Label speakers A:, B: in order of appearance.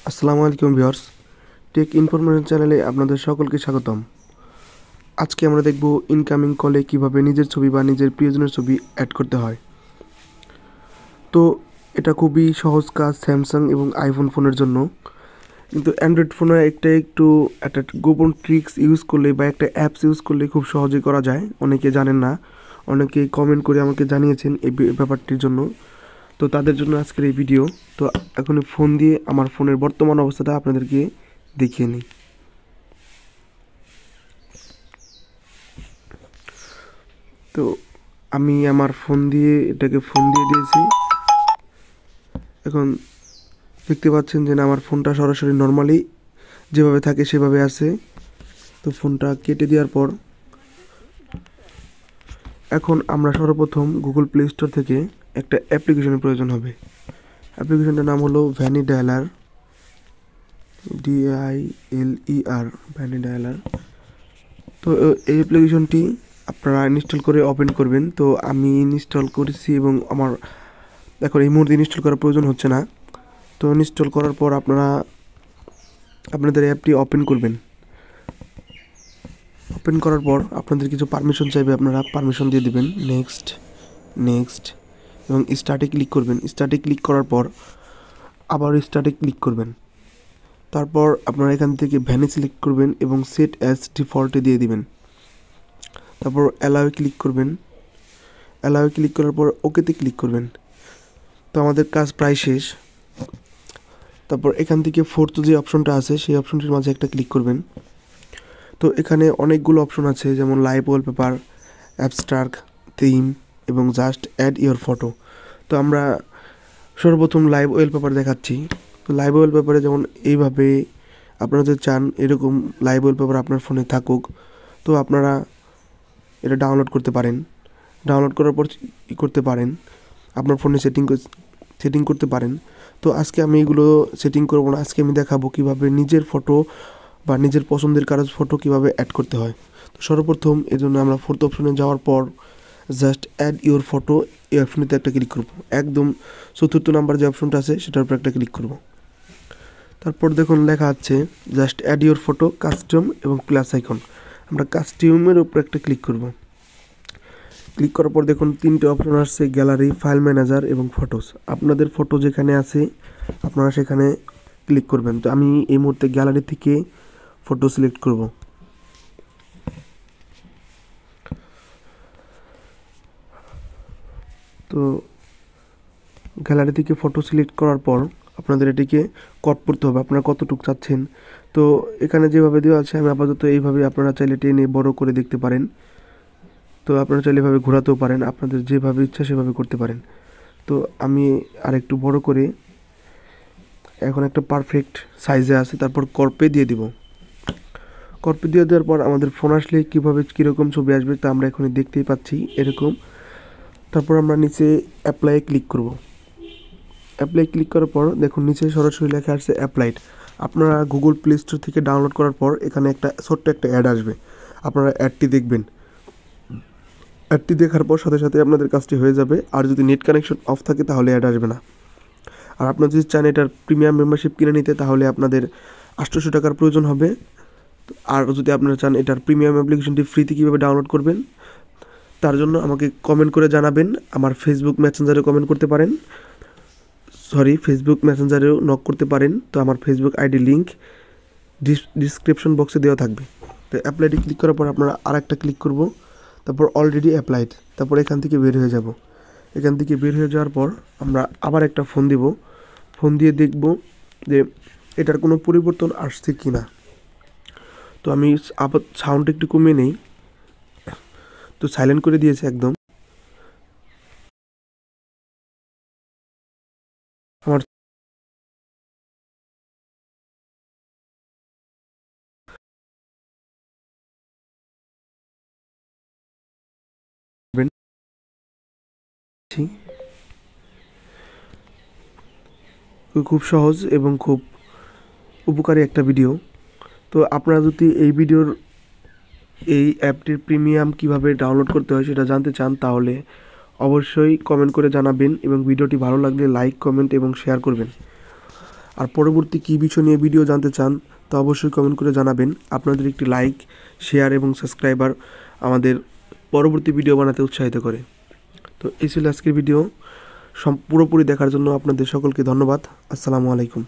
A: আসসালামু আলাইকুম viewers, take information চ্যানেলে আপনাদের সকলকে স্বাগতম। আজকে আমরা দেখব ইনকামিং কলে কিভাবে নিজের ছবি বা নিজের প্রিয়জনের ছবি অ্যাড করতে হয়। তো এটা খুবই সহজ কাজ স্যামসাং এবং আইফোন ফোনের জন্য, কিন্তু অ্যান্ড্রয়েড ফোনে একটা গোপন ট্রিক্স ইউজ করলে বা একটা অ্যাপস ইউজ করলে খুব সহজেই করা যায়। অনেকে জানেন না, অনেকে কমেন্ট করে আমাকে জানিয়েছেন এই ব্যাপারটির জন্য। তো তাদের জন্য আজকের এই ভিডিও। তো এখন ফোন দিয়ে আমার ফোনের বর্তমান অবস্থাটা আপনাদেরকে দেখিয়ে নিই। তো আমি আমার ফোন দিয়ে দিয়েছি। এখন দেখতে পাচ্ছেন যে না, আমার ফোনটা সরাসরি নর্মালি যেভাবে থাকে সেভাবে আছে। তো ফোনটা কেটে দেওয়ার পর এখন আমরা সর্বপ্রথম গুগল প্লে স্টোর থেকে একটা অ্যাপ্লিকেশনের প্রয়োজন হবে। অ্যাপ্লিকেশনটার নাম হলো ভ্যানি ডায়ালার, DILER, ভ্যানি ডায়ালার। তো এই অ্যাপ্লিকেশনটি আপনারা ইনস্টল করে ওপেন করবেন। তো আমি ইনস্টল করেছি এবং আমার এখন এই মুহূর্তে ইনস্টল করার প্রয়োজন হচ্ছে না। তো ইনস্টল করার পর আপনাদের অ্যাপটি ওপেন করবেন। ওপেন করার পর আপনাদের কিছু পারমিশন চাইবে, আপনারা পারমিশন দিয়ে দেবেন। নেক্সট এবং স্টার্টে ক্লিক করবেন। স্টার্টে ক্লিক করার পর আবার স্টার্টে ক্লিক করবেন। তারপর আপনারা এখান থেকে ভ্যানি সিলেক্ট করবেন এবং সেট অ্যাজ ডিফল্টে দিয়ে দিবেন। তারপর অ্যালাউয়ে ক্লিক করবেন। অ্যালাউয়ে ক্লিক করার পর ওকেতে ক্লিক করবেন। তো আমাদের কাজ প্রায় শেষ। তারপর এখান থেকে ফোর্থ যে অপশনটা আছে সেই অপশনটির মাঝে একটা ক্লিক করবেন। তো এখানে অনেকগুলো অপশন আছে, যেমন লাইভ ওয়ালপেপার, অ্যাবস্ট্রাক্ট, থিম এবং জাস্ট অ্যাড ইওর ফটো। তো আমরা সর্বপ্রথম লাইভ ওয়ালপেপার দেখাচ্ছি। তো লাইভ ওয়ালপেপারে যেমন এইভাবে আপনারা যদি চান এরকম লাইভ ওয়ালপেপার আপনার ফোনে থাকুক, তো আপনারা এটা ডাউনলোড করতে পারেন। ডাউনলোড করার পর করতে পারেন, আপনার ফোনে সেটিং করতে পারেন। তো আজকে আমি এগুলো সেটিং করব না, আজকে আমি দেখাবো কিভাবে নিজের ফটো বা নিজের পছন্দের কারো ফটো কিভাবে অ্যাড করতে হয়। তো সর্বপ্রথম এর জন্য আমরা ফোর্থ অপশনে যাওয়ার পর জাস্ট অ্যাড ইওর ফটো এই অপশনটিতে একটা ক্লিক করব। একদম চতুর্থ নাম্বার যে অপশনটা আছে সেটার উপর একটা ক্লিক করব। তারপর দেখুন লেখা আছে just add your photo, custom এবং প্লাস আইকন। আমরা কাস্টমের উপর একটা ক্লিক করব। ক্লিক করার পর দেখুন তিনটে অপশন আসছে, গ্যালারি, ফাইল ম্যানেজার এবং ফটোস। আপনাদের ফটো যেখানে আছে আপনারা সেখানে ক্লিক করবেন। তো আমি এই মুহূর্তে গ্যালারি থেকে ফটো সিলেক্ট করব। তো গ্যালারি থেকে ফটো সিলেক্ট করার পর আপনাদের এটিকে কট করতে হবে, আপনারা কতটুকু চাচ্ছেন। তো এখানে যেভাবে দেওয়া আছে আমি আপাতত এইভাবে, আপনারা চাইলে টেনে বড় করে দেখতে পারেন। তো আপনারা চাইলে এভাবে ঘোরাতেও পারেন, আপনাদের যেভাবে ইচ্ছা সেভাবে করতে পারেন। তো আমি আর একটু বড় করে এখন একটা পারফেক্ট সাইজে আছে। তারপর কর্পে দিয়ে দিব। কর্পে দিয়ে দেওয়ার পর আমাদের ফোন আসলে কীরকম ছবি আসবে তা আমরা এখনই দেখতেই পাচ্ছি এরকম। তারপর আমরা নিচে অ্যাপ্লাইয়ে ক্লিক করব। অ্যাপ্লাই ক্লিক করার পর দেখুন নিচে সরাসরি লেখা আসছে অ্যাপ্লাইড। আপনারা গুগল প্লে স্টোর থেকে ডাউনলোড করার পর এখানে ছোট্ট একটা অ্যাড আসবে, আপনারা অ্যাডটি দেখবেন। অ্যাডটি দেখার পর সাথে সাথে আপনাদের কাজটি হয়ে যাবে। আর যদি নেট কানেকশন অফ থাকে তাহলে অ্যাড আসবে না। আর আপনারা যদি চান এটার প্রিমিয়াম মেম্বারশিপ কিনে নিতে তাহলে আপনাদের 800 টাকার প্রয়োজন হবে। আর যদি আপনারা চান এটার প্রিমিয়াম অ্যাপ্লিকেশনটি ফ্রিতে কীভাবে ডাউনলোড করবেন তার জন্য আমাকে কমেন্ট করে জানাবেন। আমার ফেসবুক মেসেঞ্জারেও নক করতে পারেন। তো আমার ফেসবুক আইডি লিঙ্ক ডিসক্রিপশন বক্সে দেওয়া থাকবে। তো অ্যাপ্লাইডে ক্লিক করার পর আপনারা আর একটা ক্লিক করব। তারপর অলরেডি অ্যাপ্লাইড। তারপর এখান থেকে বের হয়ে যাব। এখান থেকে বের হয়ে যাওয়ার পর আমরা আবার একটা ফোন দিব। ফোন দিয়ে দেখব যে এটার কোনো পরিবর্তন আসছে কি না। তো আমি আবার সাউন্ড একটু কমিয়ে নেই। তো সাইলেন্ট করে দিয়েছে একদম। আমার খুব সহজ এবং খুব উপকারী একটা ভিডিও। তো আপনারা যদি এই অ্যাপটির প্রিমিয়াম কিভাবে ডাউনলোড করতে হয় সেটা জানতে চান তাহলে অবশ্যই কমেন্ট করে জানাবেন এবং ভিডিওটি ভালো লাগলে লাইক, কমেন্ট এবং শেয়ার করবেন। আর পরবর্তী কী বিষয় নিয়ে ভিডিও জানতে চান তা অবশ্যই কমেন্ট করে জানাবেন। আপনাদের একটি লাইক, শেয়ার এবং সাবস্ক্রাইবার আমাদের পরবর্তী ভিডিও বানাতে উৎসাহিত করে। তো এই ছিল আজকের ভিডিও। পুরোপুরি দেখার জন্য আপনাদের সকলকে ধন্যবাদ। আসসালামু আলাইকুম।